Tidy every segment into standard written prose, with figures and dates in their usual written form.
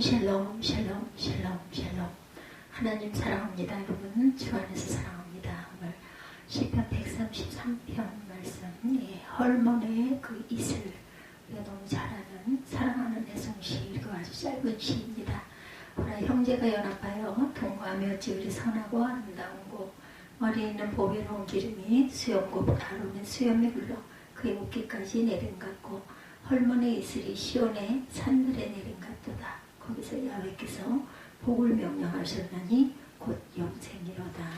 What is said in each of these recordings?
샬롬 샬롬 샬롬 샬롬. 하나님 사랑합니다. 여러분 주 안에서 사랑합니다. 오늘 시편 133편 말씀, 헐몬의 그 이슬, 우리가 너무 잘 아는 사랑하는 애송시, 이거 아주 짧은 시입니다. 보라 형제가 연합하여 동거하며 지으리 선하고 아름다운 곳, 머리에 있는 보배로운 기름이 수염고 가로는 수염이 흘러 그의 어깨까지 내린 같고 헐몬의 이슬이 시온의 산들에 내린 같도다. 거기서 야훼께서 복을 명령하셨나니 곧 영생이로다.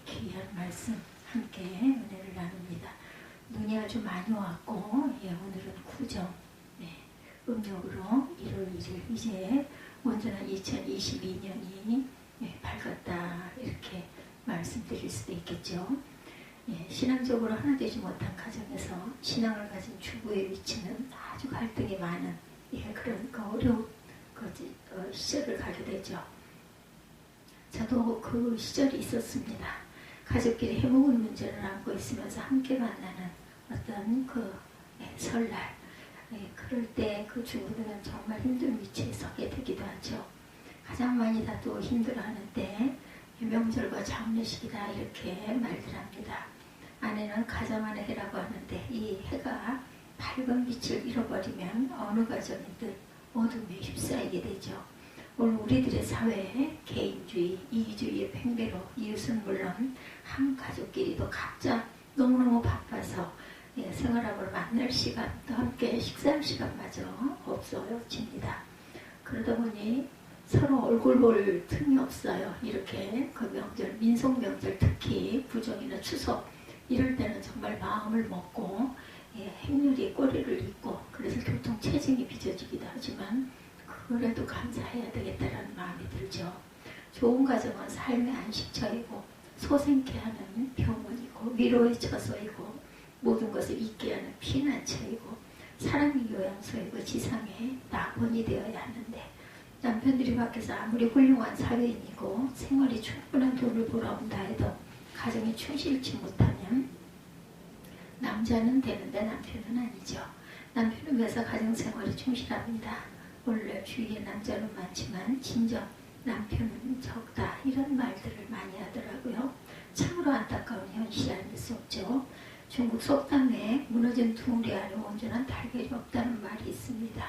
귀한 말씀 함께 은혜를 나눕니다. 눈이 아주 많이 왔고 오늘은 구정 음력으로 1월 1일 이제 온전한 2022년이 밝았다, 이렇게 말씀드릴 수도 있겠죠. 신앙적으로 하나 되지 못한 가정에서 신앙을 가진 주부의 위치는 아주 갈등이 많은 그런 어려운 시절을 가게 되죠. 저도 그 시절이 있었습니다. 가족끼리 해먹은 문제를 안고 있으면서 함께 만나는 어떤 설날, 그럴 때 그 주부들은 정말 힘든 위치에 서게 되기도 하죠. 가장 많이 다투고 힘들어하는 때 명절과 장례식이다, 이렇게 말들 합니다. 아내는 가정 안의 해라고 하는데 이 해가 밝은 빛을 잃어버리면 어느 가정이든 어둠에 휩싸이게 되죠. 오늘 우리들의 사회에 개인주의, 이기주의의 팽배로 이웃은 물론 한 가족끼리도 각자 너무너무 바빠서 생활하고 만날 시간, 또 함께 식사할 시간마저 없어집니다. 그러다 보니 서로 얼굴 볼 틈이 없어요. 이렇게 그 명절, 민속 명절, 특히 구정이나 추석 이럴 때는 정말 마음을 먹고 행렬이 꼬리를 잇고 그래서 교통 체증이 빚어지기도 하지만 그래도 감사해야 되겠다라는 마음이 들죠. 좋은 가정은 삶의 안식처이고 소생케 하는 병원이고 위로의 처소이고 모든 것을 잊게 하는 피난처이고 사랑의 요양소이고 지상의 낙원이 되어야 하는데, 남편들이 밖에서 아무리 훌륭한 사회인이고 생활이 충분한 돈을 벌어온다 해도 가정에 충실치 못하면 남자는 되는데 남편은 아니죠. 남편은 위해서 가정생활에 충실합니다. 원래 주위에 남자는 많지만 진정 남편은 적다, 이런 말들을 많이 하더라고요. 참으로 안타까운 현실이 아닐 수 없죠. 중국 속담에 무너진 둥우리 안에 온전한 달걀이 없다는 말이 있습니다.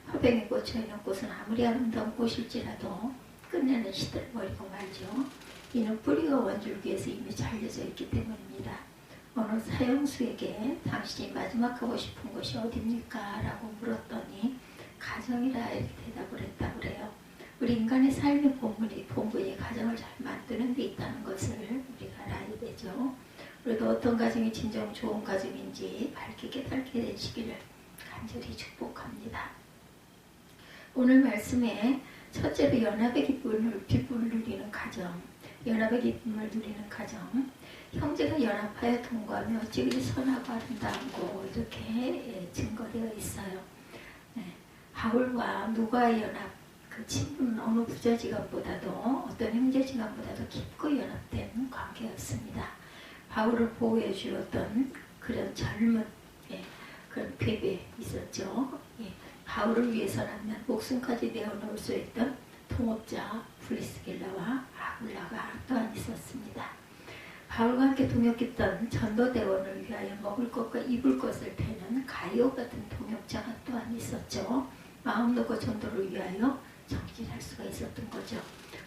화병에 꽂혀있는 꽃은 아무리 아름다운 꽃일지라도 끝내는 시들버리고 말죠. 이는 뿌리가 원줄기에서 이미 잘려져 있기 때문입니다. 어느 사형수에게 당신이 마지막 하고 싶은 것이 어딥니까? 라고 물었더니 가정이라 이렇게 대답을 했다고 그래요. 우리 인간의 삶의 본분이 가정을 잘 만드는 데 있다는 것을 우리가 알아야 되죠. 그래도 어떤 가정이 진정 좋은 가정인지 밝게 깨닫게 되시기를 간절히 축복합니다. 오늘 말씀에 첫째로 연합의 기쁨을 누리는 가정, 연합의 기쁨을 누리는 가정, 형제가 연합하여 동거하며 지극히 선하고 아름다운 곳, 이렇게 증거되어 있어요. 바울과 누가의 연합, 그 친분은 어느 부자지간보다도 어떤 형제지간보다도 깊고 연합된 관계였습니다. 바울을 보호해 주었던 그런 젊은 그런 베베 있었죠. 바울을 위해서라면 목숨까지 내어놓을 수 있던 동업자 브리스길라와 아굴라가 또한 있었습니다. 바울과 함께 동역했던 전도대원을 위하여 먹을 것과 입을 것을 패는 가이오 같은 동역자가 또한 있었죠. 마음 놓고 전도를 위하여 정진할 수가 있었던 거죠.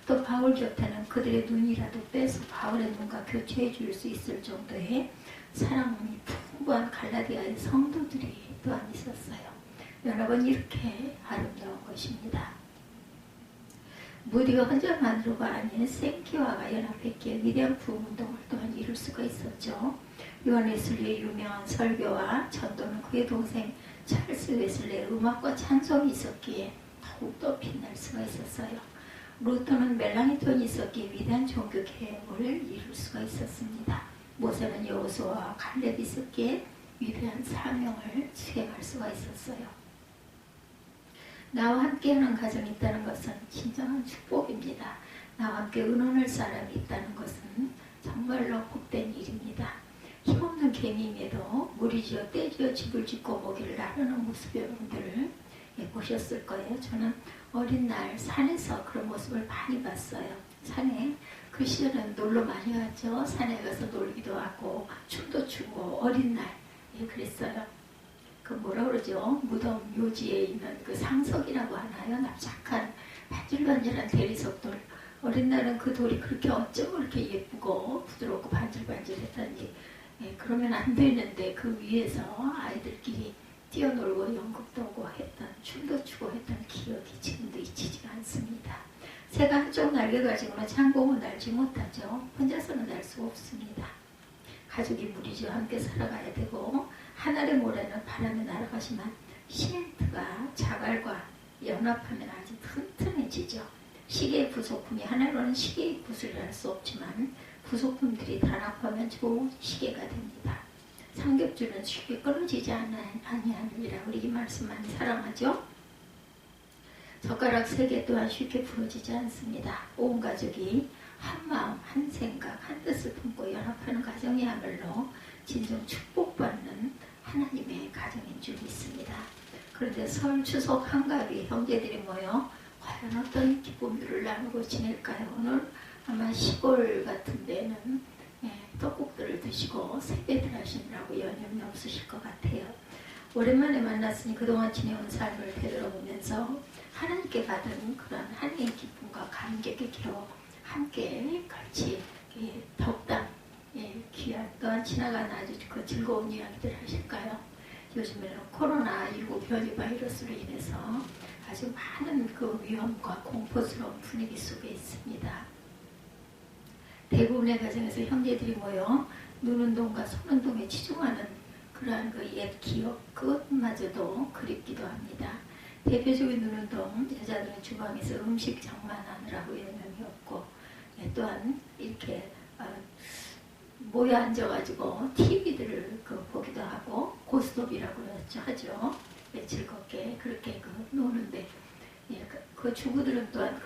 또 바울 곁에는 그들의 눈이라도 빼서 바울의 눈과 교체해 줄 수 있을 정도의 사랑이 풍부한 갈라디아의 성도들이 또한 있었어요. 여러분, 이렇게 아름다운 것입니다. 무디가 혼자만으로가 아닌 생기와가 연합했기에 위대한 부흥운동을 또한 이룰 수가 있었죠. 요한 웨슬리의 유명한 설교와 전도는 그의 동생 찰스 웨슬리의 음악과 찬송이 있었기에 더욱더 빛날 수가 있었어요. 루터는 멜랑이톤이 있었기에 위대한 종교 개혁을 이룰 수가 있었습니다. 모세는 여호수아와 갈렙이 있었기에 위대한 사명을 수행할 수가 있었어요. 나와 함께하는 가정이 있다는 것은 진정한 축복입니다. 나와 함께 의논할 사람이 있다는 것은 정말로 복된 일입니다. 힘없는 개미임에도 무리지어 떼지어 집을 짓고 먹이를 나누는 모습 여러분들을 보셨을 거예요. 저는 어린 날 산에서 그런 모습을 많이 봤어요. 산에 그 시절에는 놀러 많이 갔죠. 산에 가서 놀기도 하고 춤도 추고 어린 날 그랬어요. 그 뭐라 그러죠? 무덤 묘지에 있는 그 상석이라고 하나요? 납작한 반질반질한 대리석돌. 어린 날은 그 돌이 그렇게 어쩜 그렇게 예쁘고 부드럽고 반질반질했다니. 그러면 안 되는데 그 위에서 아이들끼리 뛰어놀고 연극도 하고 했던 춤도 추고 했던 기억이 지금도 잊히지가 않습니다. 새가 한쪽 날개 가지고는 창공은 날지 못하죠. 혼자서는 날 수 없습니다. 가족이 무리지어 함께 살아가야 되고 하늘의 모래는 바람에 날아가지만 시멘트가 자갈과 연합하면 아주 튼튼해지죠. 시계의 부속품이 하나로는 시계의 구슬을 할 수 없지만 부속품들이 단합하면 좋은 시계가 됩니다. 삼겹줄은 쉽게 끊어지지 아니하느니라. 우리 이 말씀 많이 사랑하죠. 젓가락 3개 또한 쉽게 부러지지 않습니다. 온 가족이 한 마음, 한 생각, 한 뜻을 품고 연합하는 가정이야말로 진정 축복받는 하나님의 가정인 줄 믿습니다. 그런데 설, 추석, 한가위 형제들이 모여 과연 어떤 기쁨들을 나누고 지낼까요? 오늘 아마 시골 같은 데는 떡국들을 드시고 세배들 하시느라고 여념이 없으실 것 같아요. 오랜만에 만났으니 그동안 지내온 삶을 되돌아보면서 하나님께 받은 그런 하나님의 기쁨과 감격의 기로 함께 같이 덕담 귀한 또한 지나간 아주 그 즐거운 이야기들 하실까요? 요즘에는 코로나19 변이 바이러스로 인해서 아주 많은 그 위험과 공포스러운 분위기 속에 있습니다. 대부분의 가정에서 형제들이 모여 눈운동과 손운동에 치중하는 그러한 그 옛 기억 그것마저도 그립기도 합니다. 대표적인 눈운동, 여자들은 주방에서 음식 장만하느라고 여념이 없고 또한 이렇게 모여 앉아가지고 TV들을 보기도 하고 고스톱이라고 하죠. 즐겁게 그렇게 노는데 그 주부들은 또한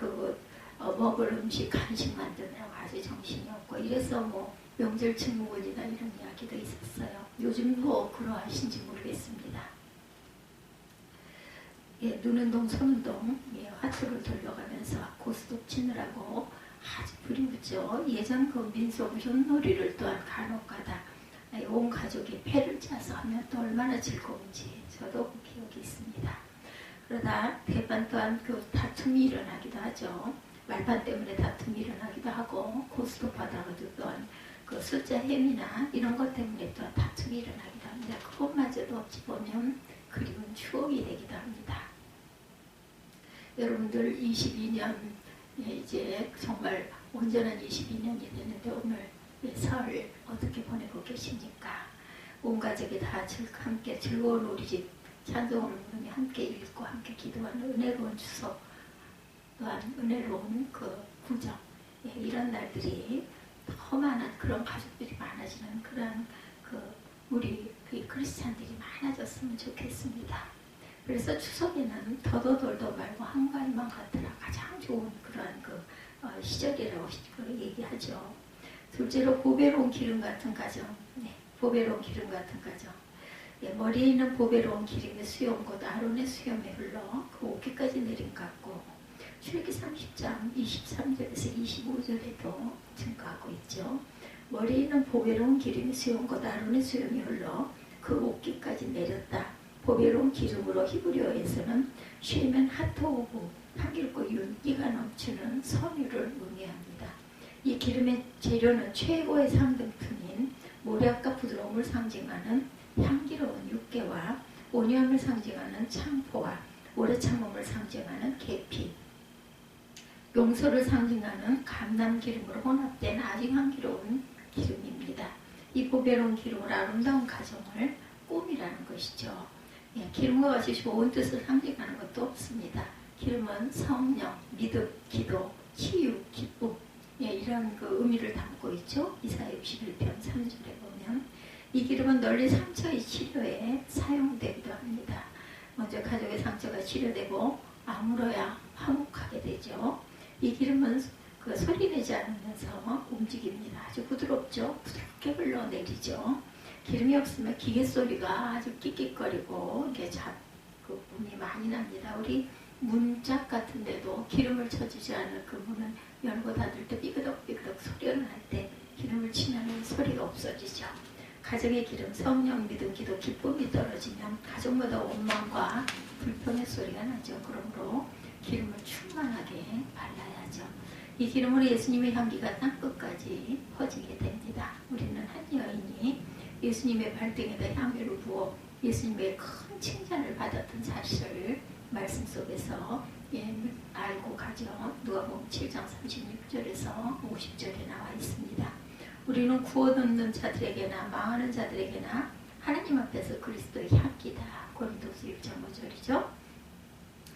먹을 음식, 간식 만드느라고 아주 정신이 없고 이래서 뭐 명절 증후군이나 이런 이야기도 있었어요. 요즘도 그러하신지 모르겠습니다. 눈운동, 손운동, 화투를 돌려가면서 고스톱 치느라고 아주 불이 붙죠. 예전 그 민속 윷놀이를 또한 간혹가다 온 가족이 패를 짜서 하면 또 얼마나 즐거운지 저도 그 기억이 있습니다. 그러다 대반 또한 그 다툼이 일어나기도 하죠. 말판 때문에 다툼이 일어나기도 하고 고스톱 하다가도 또한 그 숫자 햄이나 이런 것 때문에 또한 다툼이 일어나기도 합니다. 그것마저도 어찌 보면 그리운 추억이 되기도 합니다. 여러분들 22년 이제 정말 온전한 22년이 되는데 오늘 설 어떻게 보내고 계십니까? 온 가족이 다 함께 즐거운 우리 집 찬송을 부르며 함께 읽고 함께 기도하는 은혜로운 추석 또한 은혜로운 그 구정 이런 날들이 더 많은 그런 가족들이 많아지는 그런 우리 크리스찬들이 많아졌으면 좋겠습니다. 그래서 추석에는 더더덜더 말고 한가위만 같으라 가장 좋은 그러한 시절이라고 얘기하죠. 둘째로 보배로운 기름 같은 가정, 보배로운 기름 같은 가정. 머리에 있는 보배로운 기름의 수염 곧 아론의 수염에 흘러 그 옷깃까지 내린 것 같고 출애기 30장 23절에서 25절에도 증거하고 있죠. 머리에 있는 보배로운 기름의 수염 곧 아론의 수염이 흘러 그 옷깃까지 내렸다. 보배로운 기름으로 히브리어에서는 쉬면 하토우고 향기롭고 윤기가 넘치는 선유를 의미합니다. 이 기름의 재료는 최고의 상등품인 모략과 부드러움을 상징하는 향기로운 육개와 온유함을 상징하는 창포와 오래 참음을 상징하는 계피, 용서를 상징하는 감람기름으로 혼합된 아주 향기로운 기름입니다. 이 보배로운 기름으로 아름다운 가정을 꾸미라는 것이죠. 기름과 같이 좋은 뜻을 상징하는 것도 없습니다. 기름은 성령, 믿음, 기도, 치유, 기쁨 이런 의미를 담고 있죠. 이사야 61편 3절에 보면 이 기름은 널리 상처의 치료에 사용되기도 합니다. 먼저 가족의 상처가 치료되고 아물어야 화목하게 되죠. 이 기름은 소리내지 않으면서 움직입니다. 아주 부드럽죠. 부드럽게 흘러내리죠. 기름이 없으면 기계 소리가 아주 끽끽거리고 이게 음이 많이 납니다. 우리 문짝 같은데도 기름을 쳐주지 않을 그 문은 열고 닫을 때 삐그덕삐그덕 소리가 날 때 기름을 치면 소리가 없어지죠. 가정의 기름, 성령, 믿음, 기도, 기쁨이 떨어지면 가정마다 원망과 불평의 소리가 나죠. 그러므로 기름을 충만하게 발라야죠. 이 기름으로 예수님의 향기가 땅끝까지 퍼지게 됩니다. 우리는 한 여인이 예수님의 발등에다 향유를 부어 예수님의 큰 칭찬을 받았던 사실을 말씀 속에서 알고 가죠. 누가복음 7장 36절에서 50절에 나와 있습니다. 우리는 구원없는 자들에게나 망하는 자들에게나 하나님 앞에서 그리스도의 향기다. 고린도서 1장 5절이죠.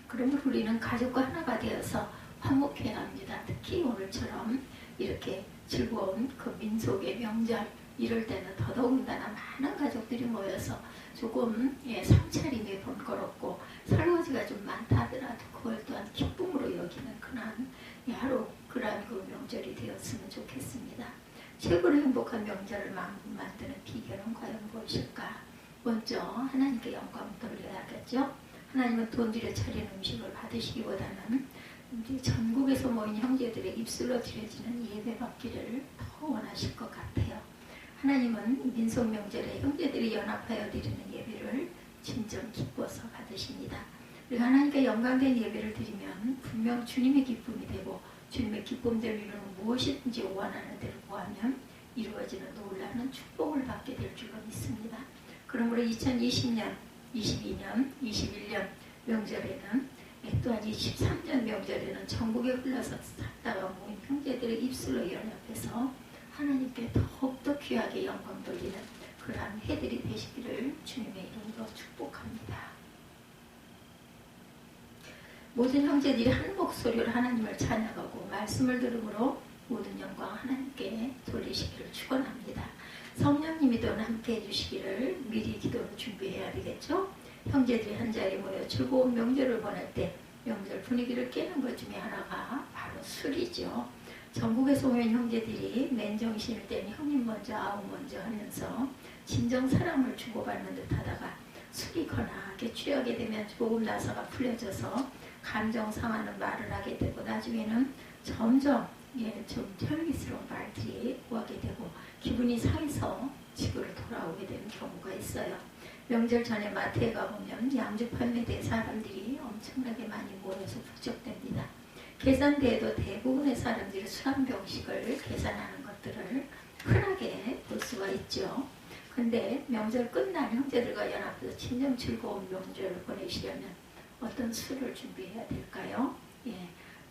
그러면 우리는 가족과 하나가 되어서 화목해야 합니다. 특히 오늘처럼 이렇게 즐거운 그 민속의 명절 이럴 때는 더더군다나 많은 가족들이 모여서 조금 상차림이 번거롭고 설거지가 좀 많다 하더라도 그걸 또한 기쁨으로 여기는 그러한 그 명절이 되었으면 좋겠습니다. 최고로 행복한 명절을 만드는 비결은 과연 무엇일까? 먼저 하나님께 영광을 돌려야겠죠. 하나님은 돈 들여 차린 음식을 받으시기보다는 우리 전국에서 모인 형제들의 입술로 드려지는 예배 받기를 더 원하실 것 같아요. 하나님은 민속 명절에 형제들이 연합하여 드리는 예배를 진정 기뻐서 받으십니다. 우리가 하나님께 영광된 예배를 드리면 분명 주님의 기쁨이 되고 주님의 기쁨대로 이루는 무엇이든지 원하는 대로 구하면 이루어지는 놀라운 축복을 받게 될 줄로 믿습니다. 그러므로 2020년, 22년, 21년 명절에는 또한 23년 명절에는 전국에 흘러서 살다가 모인 형제들의 입술로 연합해서 하나님께 더욱더 귀하게 영광 돌리는 그러한 해들이 되시기를 주님의 이름으로 축복합니다. 모든 형제들이 한 목소리로 하나님을 찬양하고 말씀을 들음으로 모든 영광 하나님께 돌리시기를 축원합니다. 성령님이 또한 함께 해주시기를 미리 기도를 준비해야 되겠죠. 형제들이 한자리에 모여 즐거운 명절을 보낼 때 명절 분위기를 깨는 것 중에 하나가 바로 술이죠. 전국에서 오는 형제들이 맨정신일 때는 형님 먼저 아우 먼저 하면서 진정 사랑을 주고받는 듯 하다가 술이 거나하게 취하게 되면 조금 나사가 풀려져서 감정 상하는 말을 하게 되고 나중에는 점점 좀 혈기스러운 말들이 오가게 되고 기분이 상해서 집으로 돌아오게 되는 경우가 있어요. 명절 전에 마트에 가보면 양주 판매대 사람들이 엄청나게 많이 모여서 북적됩니다. 계산대에도 대부분의 사람들이 술 한 병씩을 계산하는 것들을 흔하게 볼 수가 있죠. 근데 명절 끝날 형제들과 연합해서 진정 즐거운 명절을 보내시려면 어떤 술을 준비해야 될까요?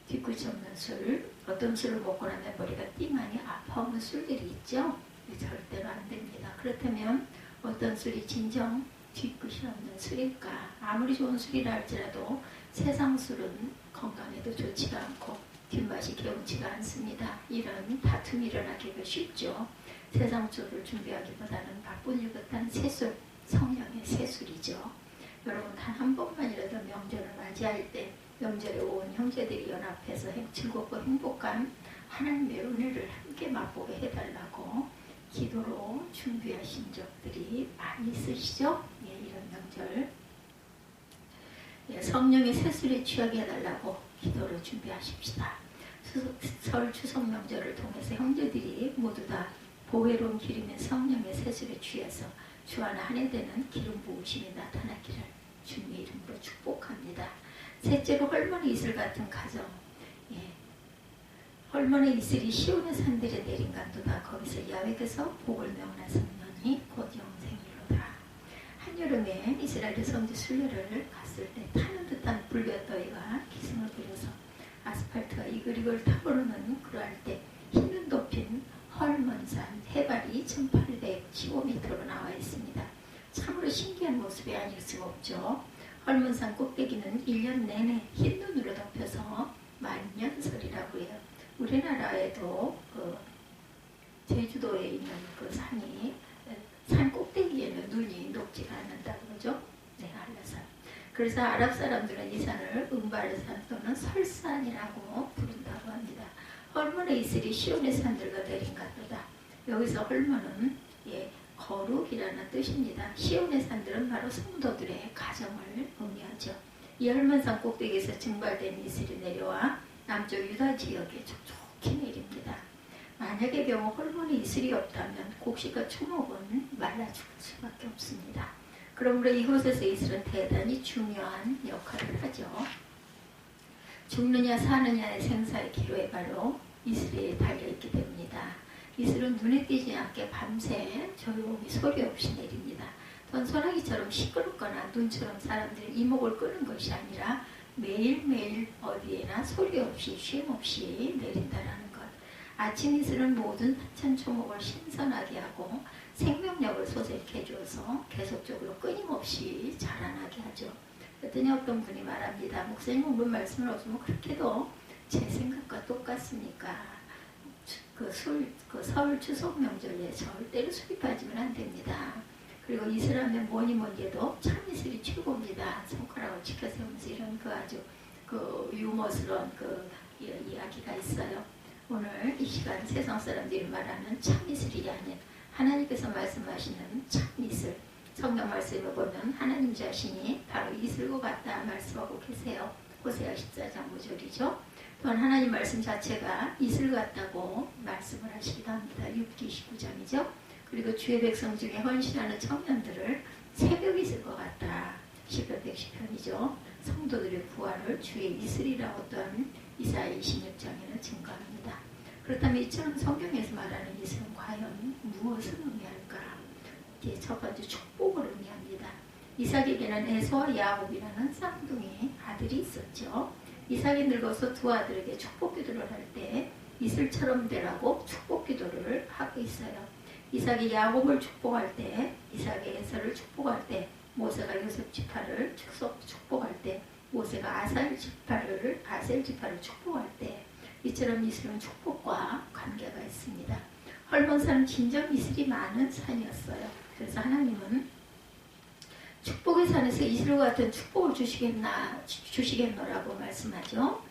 뒤끝이 없는 술, 어떤 술을 먹고 나면 머리가 띵하니 아파오는 술들이 있죠? 절대로 안 됩니다. 그렇다면 어떤 술이 진정 뒤끝이 없는 술일까? 아무리 좋은 술이라 할지라도 세상 술은 건강에도 좋지가 않고 뒷맛이 개운치가 않습니다. 이런 다툼이 일어나기가 쉽죠. 세상 술을 준비하기보다는 바쁜 일 같은 새술, 성령의 새술이죠. 여러분 단 한 번만이라도 명절을 맞이할 때 명절에 온 형제들이 연합해서 즐겁고 행복한 하나님의 은혜를 함께 맛보게 해달라고 기도로 준비하신 적들이 많이 있으시죠? 이런 명절 성령의 새술에 취하게 해달라고 기도로 준비하십시다. 설 추석 명절을 통해서 형제들이 모두 다 보혜로운 기름의 성령의 새술에 취해서 주 안에 한 해 되는 기름 부으심이 나타나기를 주님의 이름으로 축복합니다. 셋째로 헐머니 이슬 같은 가정, 헐머니 이슬이 시온의 산들에 내린 간도다. 거기서 야훼께서 복을 명하는 성년이 곧 영생이로다. 한여름에 이스라엘 성지 순례를 갔을 때 타는 듯한 불볕더위가 기승을 부려서 아스팔트가 이글이글 타오르는 그러할 때 흰눈 덮인 헐먼산 해발이 1815m로 나와 있습니다. 참으로 신기한 모습이 아닐 수가 없죠. 헐먼산 꼭대기는 1년 내내 흰 눈으로 덮여서 만년설이라고 해요. 우리나라에도 제주도에 있는 그 산이 산 꼭대기에는 눈이 녹지가 않는다고 그러죠. 한라산. 그래서 아랍 사람들은 이 산을 은발산 또는 설산이라고 부른다고 합니다. 헐몬의 이슬이 시온의 산들과 내린 같도다. 여기서 헐몬은 거룩이라는 뜻입니다. 시온의 산들은 바로 성도들의 가정을 의미하죠. 이 헐몬산 꼭대기에서 증발된 이슬이 내려와 남쪽 유다 지역에 촉촉히 내립니다. 만약에 병 헐몬에 이슬이 없다면 곡식과 초목은 말라 죽을 수밖에 없습니다. 그러므로 이곳에서 이슬은 대단히 중요한 역할을 하죠. 죽느냐 사느냐의 생사의 기로에 바로 이슬이 달려있게 됩니다. 이슬은 눈에 띄지 않게 밤새 조용히 소리 없이 내립니다. 던 소나기처럼 시끄럽거나 눈처럼 사람들이 이목을 끄는 것이 아니라 매일매일 어디에나 소리 없이 쉼 없이 내린다라는 것. 아침 이슬은 모든 하천 초목을 신선하게 하고 생명력을 솟게 해줘서 계속적으로 끊임없이 자라나게 하죠. 그랬더니 어떤 분이 말합니다. 목사님 오늘 말씀을 없으면 그렇게도 제 생각과 똑같습니까? 그 설 추석 명절에 절대로 술이 빠지면 안 됩니다. 그리고 이슬하면 뭐니 해도 참 이슬이 최고입니다. 손가락을 치켜세우면서 이런 그 아주 그 유머스러운 그 이야기가 있어요. 오늘 이 시간 세상 사람들이 말하는 참 이슬이 아닌 하나님께서 말씀하시는 참 이슬. 성경 말씀을 보면 하나님 자신이 바로 이슬과 같다 말씀하고 계세요. 호세아 14장 5절이죠. 또한 하나님 말씀 자체가 이슬 같다고 말씀을 하시기도 합니다. 6기 29장이죠. 그리고 주의 백성 중에 헌신하는 청년들을 새벽 이슬과 같다. 시편 110편이죠. 성도들의 부활을 주의 이슬이라고 또한 이사야 26장에는 증거합니다. 그렇다면 이처럼 성경에서 말하는 이슬은 과연 무엇을 의미할까? 이게 첫 번째 축복을 의미합니다. 이삭에게는 에서와 야곱이라는 쌍둥이 아들이 있었죠. 이삭이 늙어서 두 아들에게 축복 기도를 할 때 이슬처럼 되라고 축복 기도를 하고 있어요. 이삭이 야곱을 축복할 때, 이삭이 에서를 축복할 때, 모세가 요셉 지파를 축복할 때, 모세가 아셀 지파를 축복할 때, 이처럼 이슬은 축복과 관계가 있습니다. 헐몬산은 진정 이슬이 많은 산이었어요. 그래서 하나님은 축복의 산에서 이슬과 같은 축복을 주시겠노라고 말씀하죠.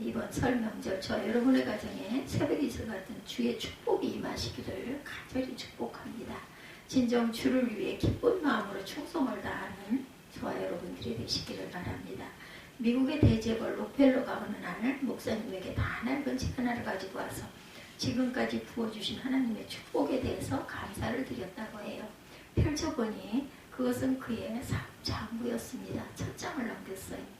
이번 설 명절 저 여러분의 가정에 새벽 이슬 같은 주의 축복이 임하시기를 간절히 축복합니다. 진정 주를 위해 기쁜 마음으로 충성을 다하는 저와 여러분들이 되시기를 바랍니다. 미국의 대재벌 록펠러가 어느 날 목사님에게 다 낡은 책 하나를 가지고 와서 지금까지 부어주신 하나님의 축복에 대해서 감사를 드렸다고 해요. 펼쳐보니 그것은 그의 사업장부였습니다. 첫 장을 남겼어요.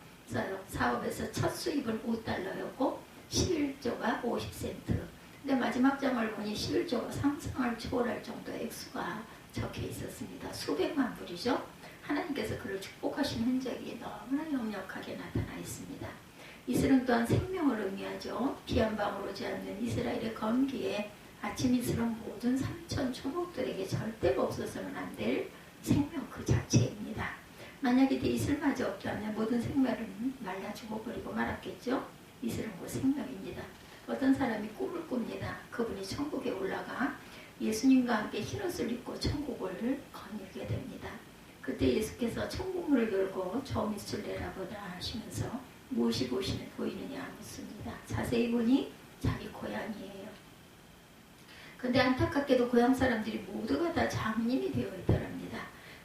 사업에서 첫 수입은 $5였고 11조가 50센트. 근데 마지막 장을 보니 11조가 상상을 초월할 정도의 액수가 적혀 있었습니다. 수백만 불이죠. 하나님께서 그를 축복하신 흔적이 너무나 역력하게 나타나 있습니다. 이슬은 또한 생명을 의미하죠. 비 한 방울 오지 않는 이스라엘의 건기에 아침 이슬은 모든 삼천 초목들에게 절대로 없어서는 안 될 생명 그 자체입니다. 만약에 이슬마저 없다면 모든 생명은 말라 죽어버리고 말았겠죠. 이슬은 곧 생명입니다. 어떤 사람이 꿈을 꿉니다. 그분이 천국에 올라가 예수님과 함께 흰옷을 입고 천국을 거닐게 됩니다. 그때 예수께서 천국문을 열고 저 밑을 내다보라 하시면서 무엇이 보이느냐 묻습니다. 자세히 보니 자기 고향이에요. 근데 안타깝게도 고향 사람들이 모두가 다 장님이 되어 있더랍니다.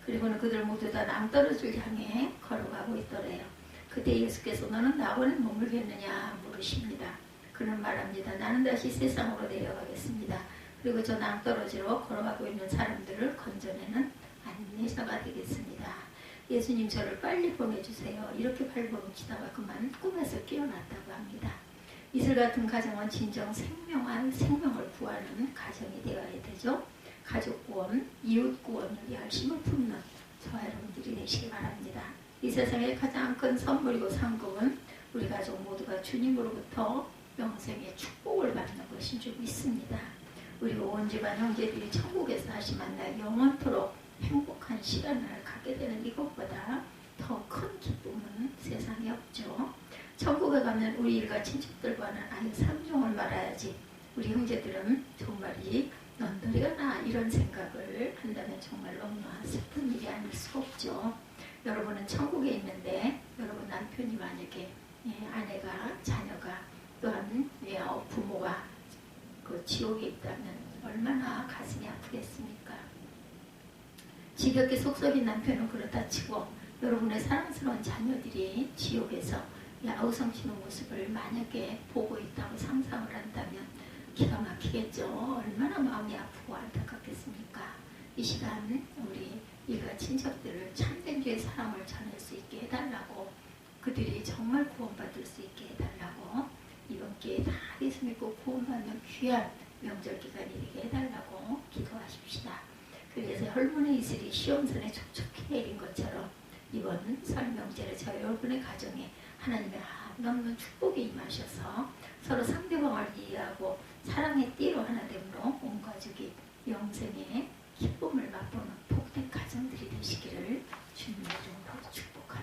그리고는 그들 모두 다 낭떠러지를 향해 걸어가고 있더래요. 그때 예수께서 너는 낙원에 머물겠느냐 물으십니다. 그는 말합니다. 나는 다시 세상으로 내려가겠습니다. 그리고 저 낭떠러지로 걸어가고 있는 사람들을 건져내는 안내자가 되겠습니다. 예수님 저를 빨리 보내주세요. 이렇게 발버둥치다가 그만 꿈에서 깨어났다고 합니다. 이슬 같은 가정은 진정 생명을 구하는 가정이 되어야 되죠. 가족 구원, 이웃 구원을 열심히 품는 저와 여러분들이 되시기 바랍니다. 이 세상의 가장 큰 선물이고 상급은 우리 가족 모두가 주님으로부터 영생의 축복을 받는 것인 줄 믿습니다. 우리 온 집안 형제들이 천국에서 다시 만나 영원토록 행복한 시간을 갖게 되는 이것보다 더 큰 기쁨은 세상에 없죠. 천국에 가면 우리 일가 친척들과는 아예 상종을 말아야지. 우리 형제들은 정말이 넌더리가나 이런 생각을 한다면 정말 너무나 슬픈 일이 아닐 수 없죠. 여러분은 천국에 있는데 여러분 남편이 만약에 아내가 자녀가 또한 부모가 그 지옥에 있다면 얼마나 가슴이 아프겠습니까? 지겹게 속썩인 남편은 그렇다 치고 여러분의 사랑스러운 자녀들이 지옥에서 야우성치는 모습을 만약에 보고 있다고 상상을 한다면 기가 막히겠죠. 얼마나 마음이 아프고 안타깝겠습니까? 이 시간 우리 일가 친척들을 참된 주의 사랑을 전할 수 있게 해달라고, 그들이 정말 구원받을 수 있게 해달라고, 이번 기회에 다 예수 믿고 구원받는 귀한 명절 기간이 되게 해달라고 기도하십시다. 그래서 헐문의 이슬이 시온산에 촉촉히 내린 것처럼 이번 설 명절에 저희 여러분의 가정에 하나님의 한없는 축복이 임하셔서 서로 상대방을 이해하고 사랑의 띠로 하나 됨으로 온 가족이 영생의 기쁨을 맛보는 복된 가정들이 되시기를 주님의 이름으로 축복합니다.